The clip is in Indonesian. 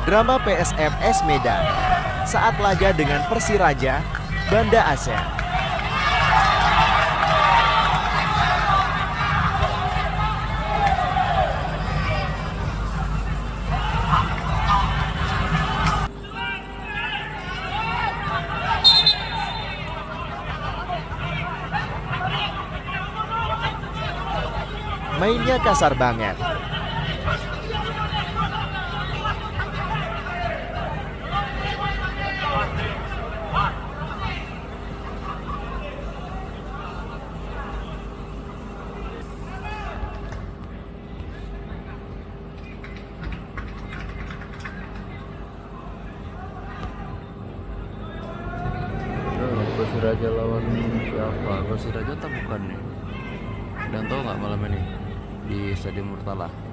Drama PSMS Medan saat laga dengan Persiraja, Banda Aceh. Mainnya kasar banget. Persiraja lawan siapa? Persiraja tak bukan nih. Dan tahu nggak malam ini di Stadion Murtala?